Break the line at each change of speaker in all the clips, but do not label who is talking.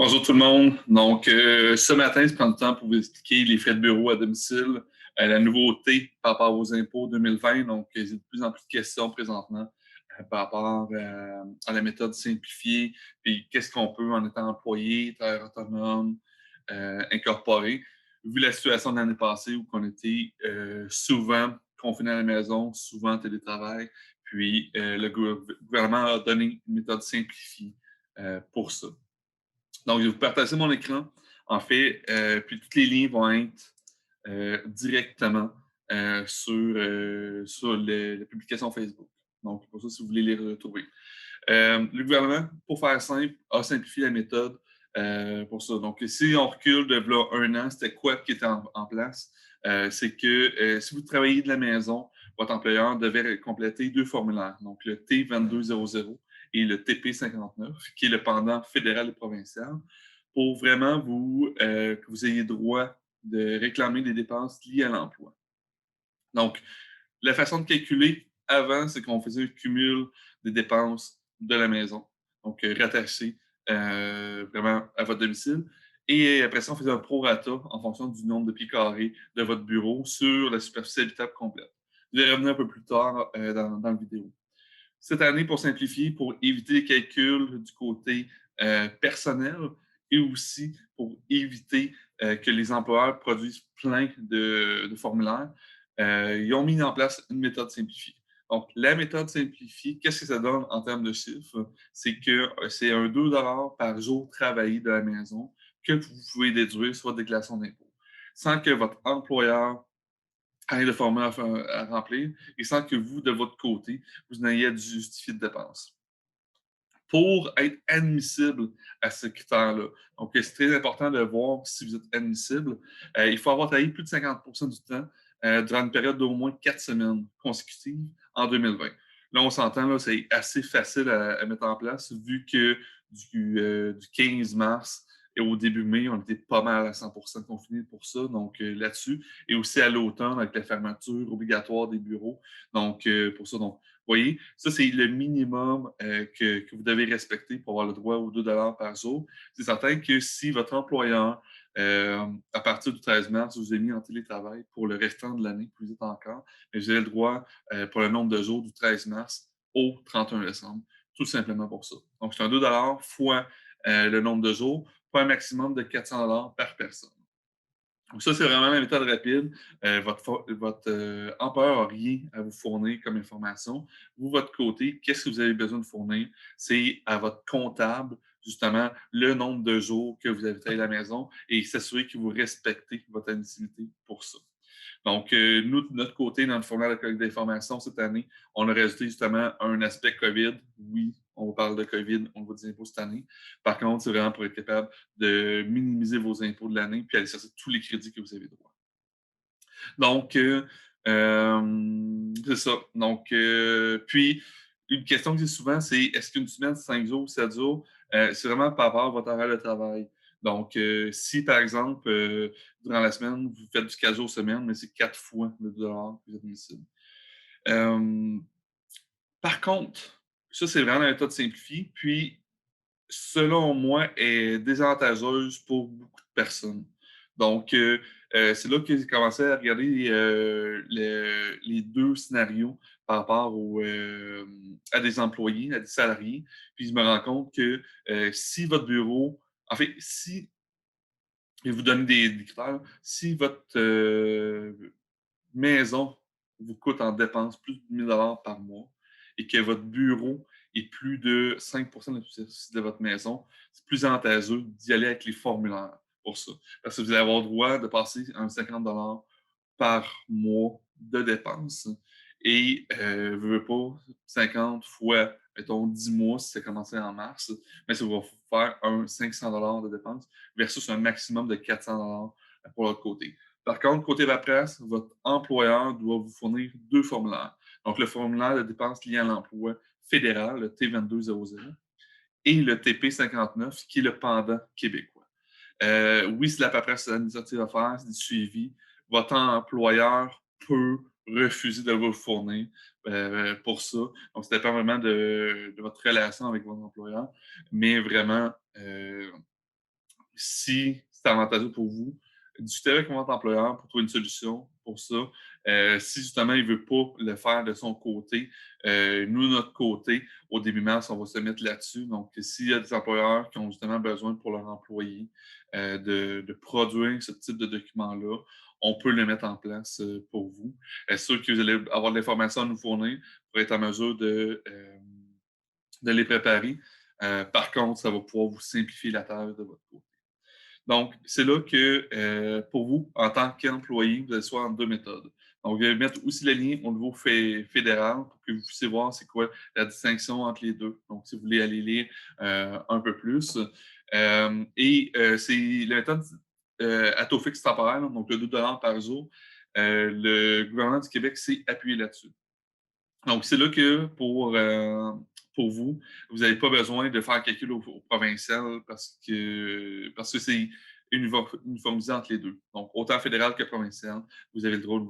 Bonjour tout le monde. Donc, ce matin, je prends le temps pour vous expliquer les frais de bureau à domicile, la nouveauté par rapport aux impôts 2020. Donc, j'ai de plus en plus de questions présentement par rapport à la méthode simplifiée, puis qu'est-ce qu'on peut en étant employé, travailleur autonome, incorporé. Vu la situation de l'année passée où on était souvent confinés à la maison, souvent en télétravail, puis le gouvernement a donné une méthode simplifiée pour ça. Donc, je vais vous partager mon écran. En fait, puis toutes les liens vont être directement sur la publication Facebook. Donc, pour ça, si vous voulez les retrouver. Le gouvernement, pour faire simple, a simplifié la méthode pour ça. Donc, si on recule de là, un an, c'était quoi qui était en place? C'est que si vous travaillez de la maison, votre employeur devait compléter deux formulaires, donc le T2200 et le TP59, qui est le pendant fédéral et provincial, pour vraiment que vous ayez droit de réclamer des dépenses liées à l'emploi. Donc, la façon de calculer avant, c'est qu'on faisait un cumul des dépenses de la maison, donc rattachées vraiment à votre domicile. Et après ça, on faisait un prorata en fonction du nombre de pieds carrés de votre bureau sur la superficie habitable complète. Je vais revenir un peu plus tard dans la vidéo. Cette année, pour simplifier, pour éviter les calculs du côté personnel et aussi pour éviter que les employeurs produisent plein de formulaires, ils ont mis en place une méthode simplifiée. Donc, la méthode simplifiée, qu'est-ce que ça donne en termes de chiffres? C'est que c'est un 2 par jour travaillé de la maison que vous pouvez déduire sur votre déclaration d'impôt, sans que votre employeur ait le formulaire à remplir et sans que vous, de votre côté, vous n'ayez à justifier de dépenses pour être admissible à ce critère-là. Donc, c'est très important de voir si vous êtes admissible. Il faut avoir travaillé plus de 50 du temps durant une période d'au moins 4 semaines consécutives en 2020. Là, on s'entend, là, c'est assez facile à mettre en place vu que du 15 mars et au début mai, on était pas mal à 100% confinés pour ça, donc là-dessus. Et aussi à l'automne avec la fermeture obligatoire des bureaux. Donc, pour ça, donc, voyez, ça, c'est le minimum que vous devez respecter pour avoir le droit aux 2 par jour. C'est certain que si votre employeur, à partir du 13 mars, vous a mis en télétravail pour le restant de l'année, plus vite encore, vous avez le droit pour le nombre de jours du 13 mars au 31 décembre, tout simplement pour ça. Donc, c'est un 2 fois le nombre de jours, pour un maximum de 400 par personne. Donc ça, c'est vraiment la méthode rapide. Votre employeur n'a rien à vous fournir comme information. Vous, votre côté, qu'est-ce que vous avez besoin de fournir? C'est à votre comptable, justement, le nombre de jours que vous avez travaillé à la maison et s'assurer que vous respectez votre admissibilité pour ça. Donc, nous, de notre côté, dans le formulaire de collecte d'informations cette année, on a rajouté justement un aspect COVID. Oui, on parle de COVID, on va des impôts cette année. Par contre, c'est vraiment pour être capable de minimiser vos impôts de l'année puis aller chercher tous les crédits que vous avez droit. Donc, c'est ça. Donc, puis, une question que j'ai souvent, c'est est-ce qu'une semaine, 5 jours, 7 jours, c'est vraiment par rapport à votre horaire de travail. Donc, si par exemple, durant la semaine, vous faites du 4 jours semaine, mais c'est 4 fois le dollar que vous êtes admissible. Euh, Par contre, ça, c'est vraiment la méthode simplifiée. Puis, selon moi, est désavantageuse pour beaucoup de personnes. Donc, c'est là que j'ai commencé à regarder les deux scénarios par rapport à des employés, à des salariés. Puis, je me rends compte que si votre bureau, en fait, si, et vous donnez des critères, si votre maison vous coûte en dépenses plus de 1 000 par mois et que votre bureau est plus de 5 de la superficie de votre maison, c'est plus avantageux d'y aller avec les formulaires pour ça. Parce que vous allez avoir le droit de passer un 50 par mois de dépenses. Et, veux pas, 50 fois, mettons, 10 mois si ça a commencé en mars, mais ça va vous faire un 500 de dépenses versus un maximum de 400 pour l'autre côté. Par contre, côté paperasse, votre employeur doit vous fournir deux formulaires. Donc, le formulaire de dépenses liées à l'emploi fédéral, le T2200, et le TP59, qui est le pendant québécois. Oui, c'est la paperasse administrative à faire, c'est du suivi. Votre employeur peut refuser de vous le fournir pour ça. Donc, ça dépend vraiment de votre relation avec votre employeur. Mais vraiment, si c'est avantageux pour vous, discutez avec votre employeur pour trouver une solution pour ça. Si justement il ne veut pas le faire de son côté, nous, de notre côté, au début mars, on va se mettre là-dessus. Donc, s'il y a des employeurs qui ont justement besoin pour leurs employés de produire ce type de document-là, on peut le mettre en place pour vous. C'est sûr que vous allez avoir de l'information à nous fournir pour être en mesure de les préparer. Par contre, ça va pouvoir vous simplifier la tâche de votre côté. Donc, c'est là que pour vous, en tant qu'employé, vous allez soit en deux méthodes. Donc, je vais mettre aussi le lien au niveau fédéral pour que vous puissiez voir c'est quoi la distinction entre les deux. Donc, si vous voulez aller lire un peu plus. C'est la méthode à taux fixe temporaire, donc le 2 par jour. Le gouvernement du Québec s'est appuyé là-dessus. Donc, c'est là que pour vous, vous n'avez pas besoin de faire un calcul au provincial parce que c'est uniformisé entre les deux. Donc, autant fédéral que provincial, vous avez le droit de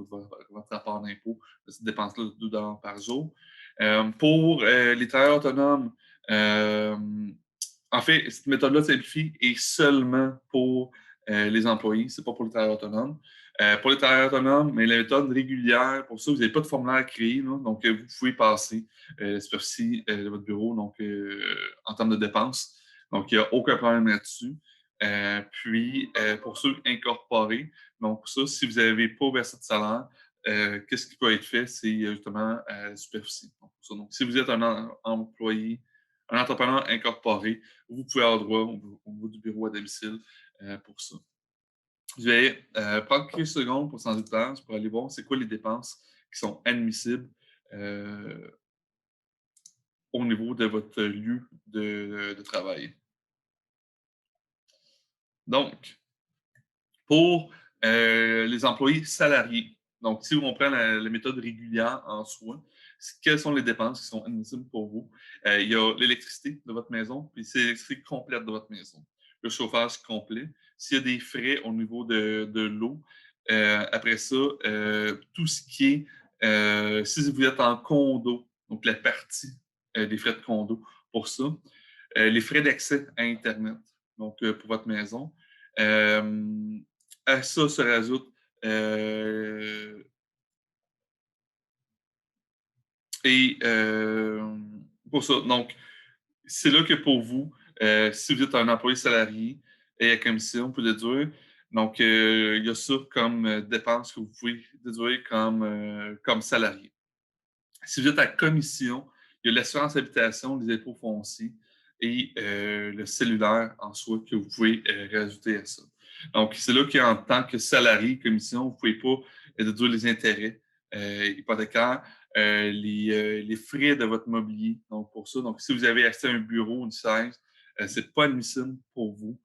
votre rapport d'impôt de cette dépense-là de 2 par jour. Pour les travailleurs autonomes, euh, en fait, cette méthode-là simplifiée est seulement pour les employés, ce n'est pas pour les travailleurs autonomes. Pour les travailleurs autonomes, mais la méthode régulière, pour ça, vous n'avez pas de formulaire à créer, là, donc vous pouvez passer la superficie de votre bureau donc, en termes de dépenses. Donc, il n'y a aucun problème là-dessus. Pour ceux incorporés, donc ça, si vous n'avez pas versé de salaire, qu'est-ce qui peut être fait? C'est justement la superficie. Donc, si vous êtes un employé, un entrepreneur incorporé, vous pouvez avoir droit au bout du bureau à domicile pour ça. Je vais prendre quelques secondes pour changer de page pour aller voir c'est quoi les dépenses qui sont admissibles au niveau de votre lieu de travail. Donc, pour les employés salariés, donc si on prend la méthode régulière en soi, quelles sont les dépenses qui sont admissibles pour vous? Il y a l'électricité de votre maison, puis c'est l'électricité complète de votre maison. Le chauffage complet. S'il y a des frais au niveau de l'eau, après ça, tout ce qui est, si vous êtes en condo, donc la partie des frais de condo pour ça, les frais d'accès à Internet, donc pour votre maison. À ça se rajoute euh, et pour ça. Donc, c'est là que pour vous, si vous êtes un employé salarié et à commission, vous pouvez déduire. Donc, il y a ça comme dépense que vous pouvez déduire comme salarié. Si vous êtes à commission, il y a l'assurance habitation, les impôts fonciers et le cellulaire en soi que vous pouvez rajouter à ça. Donc, c'est là qu'en tant que salarié, commission, vous ne pouvez pas déduire les intérêts hypothécaires, les frais de votre mobilier. Donc, pour ça, donc, si vous avez acheté un bureau, une chaise, ce n'est pas admissible pour vous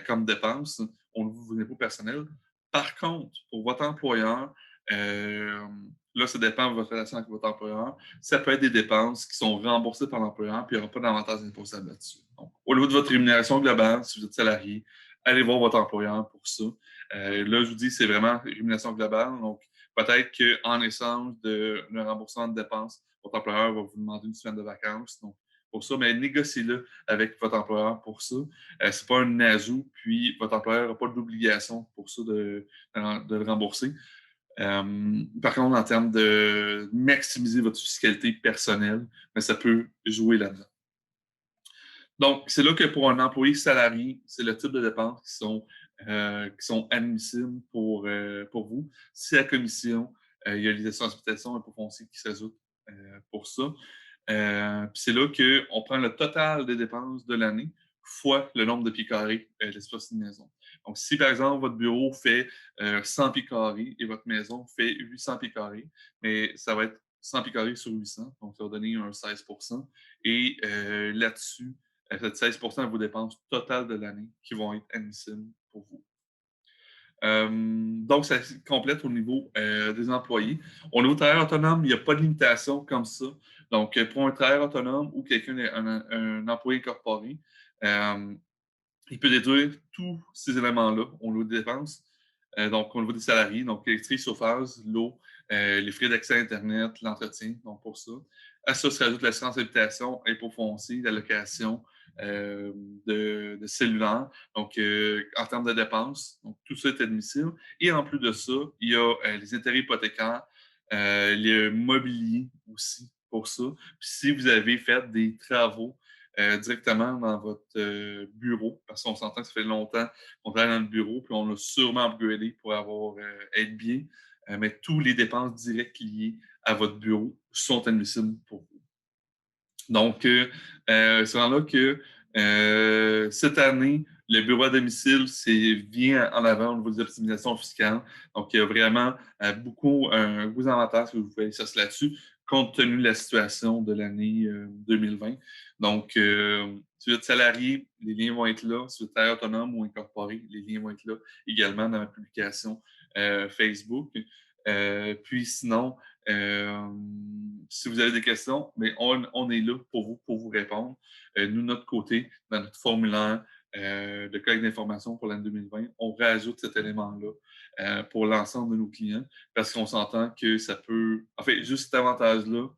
comme dépense au niveau de vos impôts personnels. Par contre, pour votre employeur, là, ça dépend de votre relation avec votre employeur. Ça peut être des dépenses qui sont remboursées par l'employeur, puis il n'y aura pas d'avantage imposable là-dessus. Donc, au niveau de votre rémunération globale, si vous êtes salarié, allez voir votre employeur pour ça. Là, je vous dis, c'est vraiment rémunération globale. Donc, peut-être qu'en échange d'un remboursement de dépenses, votre employeur va vous demander une semaine de vacances. Donc, pour ça, mais négociez-le avec votre employeur pour ça. Ce n'est pas un ajout, puis votre employeur n'a pas d'obligation pour ça de le rembourser. Par contre, en termes de maximiser votre fiscalité personnelle, mais ça peut jouer là-dedans. Donc, c'est là que pour un employé salarié, c'est le type de dépenses qui sont admissibles pour vous. Si à la commission, il y a les assurances d'habitation et pour foncier qui s'ajoutent pour ça. Puis c'est là qu'on prend le total des dépenses de l'année fois le nombre de pieds carrés de l'espace de maison. Donc, si par exemple votre bureau fait 100 pieds carrés et votre maison fait 800 pieds carrés, mais ça va être 100 pieds carrés sur 800, donc ça va donner un 16 Et là-dessus, faites 16 de vos dépenses totales de l'année qui vont être admissibles pour vous. Donc, ça complète au niveau des employés. Au niveau travailleur autonome, il n'y a pas de limitation comme ça. Donc, pour un travailleur autonome ou quelqu'un, un employé incorporé, il peut déduire tous ces éléments-là au niveau des dépenses. Donc, au niveau des salariés, donc l'électricité, chauffage, l'eau, les frais d'accès à Internet, l'entretien, donc pour ça. À ça se rajoute l'assurance habitation, impôts fonciers, la location, de cellulaire, donc en termes de dépenses. Donc, tout ça est admissible. Et en plus de ça, il y a les intérêts hypothécaires, le mobilier aussi pour ça. Puis si vous avez fait des travaux directement dans votre bureau, parce qu'on s'entend que ça fait longtemps qu'on travaille dans le bureau, puis on l'a sûrement upgradé pour être bien, mais tous les dépenses directes liées à votre bureau sont admissibles pour vous. Donc, c'est vraiment là que cette année, le bureau à domicile, c'est bien en avant au niveau des optimisations fiscales. Donc, il y a vraiment beaucoup un gros avantage que vous pouvez aller chercher là-dessus, compte tenu de la situation de l'année 2020. Donc, si vous êtes salarié, les liens vont être là. Si vous êtes travailleur autonome ou incorporé, les liens vont être là également dans la publication Facebook. Puis sinon, euh, si vous avez des questions, mais on est là pour vous répondre. Nous, de notre côté, dans notre formulaire de collecte d'informations pour l'année 2020, on rajoute cet élément-là pour l'ensemble de nos clients parce qu'on s'entend que ça peut, en fait, juste cet avantage-là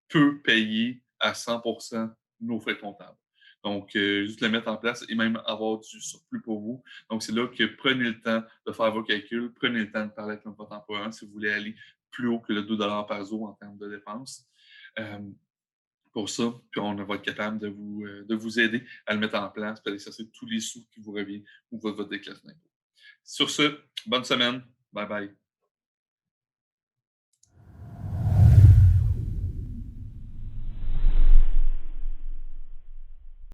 peut payer à 100% nos frais comptables. Donc, juste le mettre en place et même avoir du surplus pour vous. Donc, c'est là que prenez le temps de faire vos calculs, prenez le temps de parler avec votre employeur si vous voulez aller plus haut que le 2 par jour en termes de dépenses. Euh, pour ça, puis on va être capable de vous aider à le mettre en place, puis aller chercher tous les sous qui vous reviennent ou votre déclaration d'impôt. Sur ce, bonne semaine. Bye bye.